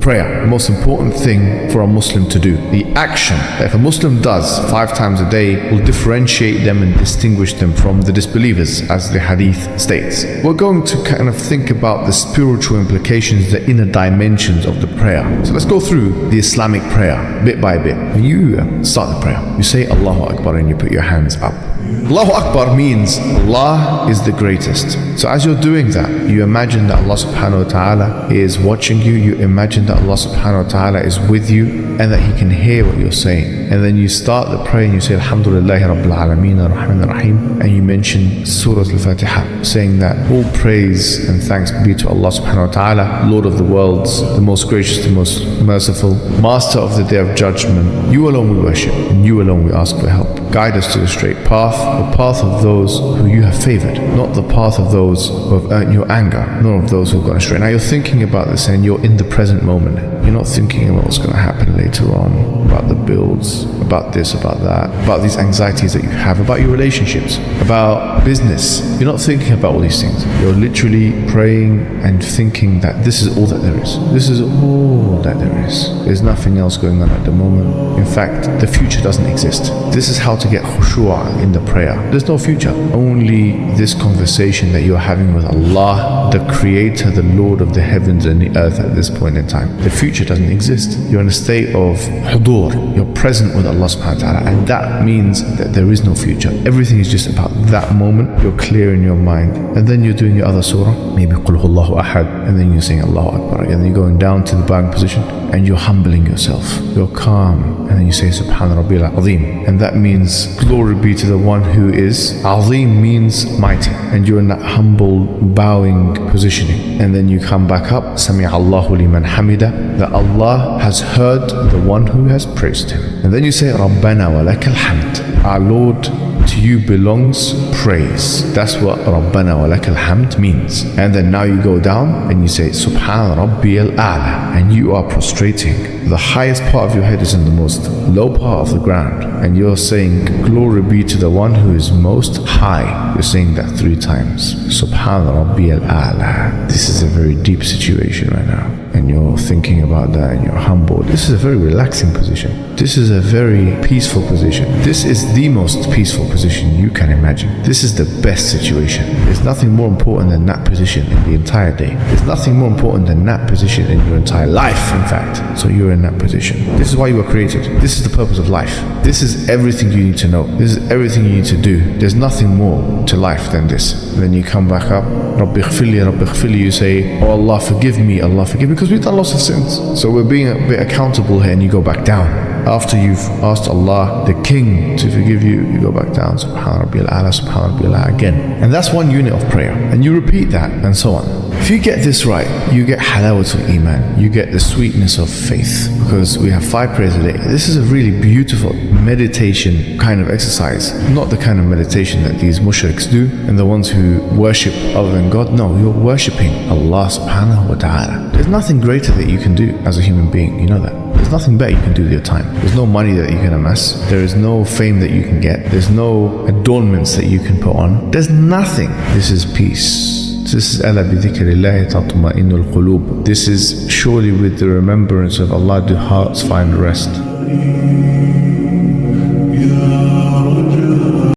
prayer, the most important thing for a Muslim to do. The action that if a Muslim does 5 times a day will differentiate them and distinguish them from the disbelievers, as the hadith states. We're going to kind of think about the spiritual implications, the inner dimensions of the prayer. So let's go through the Islamic prayer bit by bit. When you start the prayer, you say Allahu Akbar and you put your hands up. Allahu Akbar means Allah is the greatest. So as you're doing that, you imagine that Allah subhanahu wa ta'ala is watching you. You imagine that Allah subhanahu wa ta'ala is with you and that He can hear what you're saying. And then you start the prayer and you say Alhamdulillahi Rabbil Alameen Ar-Rahman Ar-Rahim, and you mention Surah Al-Fatiha, saying that all praise and thanks be to Allah subhanahu wa ta'ala, Lord of the worlds, the most gracious, the most merciful, Master of the Day of Judgment. You alone we worship and you alone we ask for help. Guide us to the straight path, the path of those who you have favored, not the path of those who have earned your anger, nor of those who have gone astray. Now you're thinking about this and you're in the present moment. You're not thinking about what's going to happen later on, about the bills, about this, about that, about these anxieties that you have, about your relationships, about business. You're not thinking about all these things. You're literally praying and thinking that this is all that there is. This is all that there is. There's nothing else going on at the moment. In fact, the future doesn't exist. This is how to get khushu'ah in the prayer. There's no future. Only this conversation that you're having with Allah, the Creator, the Lord of the heavens and the earth at this point in time. The future doesn't exist. You're in a state of hudur. You're present with Allah subhanahu wa ta'ala, and that means that there is no future. Everything is just about that moment. You're clear in your mind, and then you're doing your other surah, maybe Qul Huwallahu Ahad, and then you're saying Allahu Akbar, and then you're going down to the bowing position and you're humbling yourself. You're calm, and then you say Subhan Rabbil Azim, and that means glory be to the one who is Azim, means mighty, and you're in that humble bowing positioning. And then you come back up, Sami Allahu liman hamida, that Allah has heard the one who has praised Him. And then you say Rabbana wa lakal hamd, our Lord, to you belongs praise. That's what Rabbana wa lakal hamd means. And then now you go down and you say Subhan Rabbiyal A'la, and you are prostrating. The highest part of your head is in the most low part of the ground, and you're saying glory be to the one who is most high. You're saying that 3 times. Subhan Rabbiyal A'la. This is a very deep situation right now, and you're thinking about that and you're humble. This is a very relaxing position. This is a very peaceful position. This is the most peaceful position you can imagine. This is the best situation. There's nothing more important than that position in the entire day. There's nothing more important than that position in your entire life, in fact. So you're in that position. This is why you were created. This is the purpose of life. This is everything you need to know. This is everything you need to do. There's nothing more to life than this. And then you come back up, Rabbi Ighfirli, Rabbi Ighfirli, you say, oh Allah forgive me, Allah forgive me, because we've done lots of sins. So we're being a bit accountable here, and you go back down. After you've asked Allah, the King, to forgive you, you go back down, Subhan Rabbil A'la, Subhan Rabbil A'la again. And that's one unit of prayer. And you repeat that, and so on. If you get this right, you get halawatul iman. You get the sweetness of faith. Because we have 5 prayers a day. This is a really beautiful meditation kind of exercise. Not the kind of meditation that these mushriks do, and the ones who worship other than God. No, you're worshipping Allah subhanahu wa ta'ala. There's nothing greater that you can do as a human being. You know that. There's nothing better you can do with your time. There's no money that you can amass. There is no fame that you can get. There's no adornments that you can put on. There's nothing. This is peace. This is ala bi dhikrillahi tatma'innul qulub. This is surely with the remembrance of Allah do hearts find rest.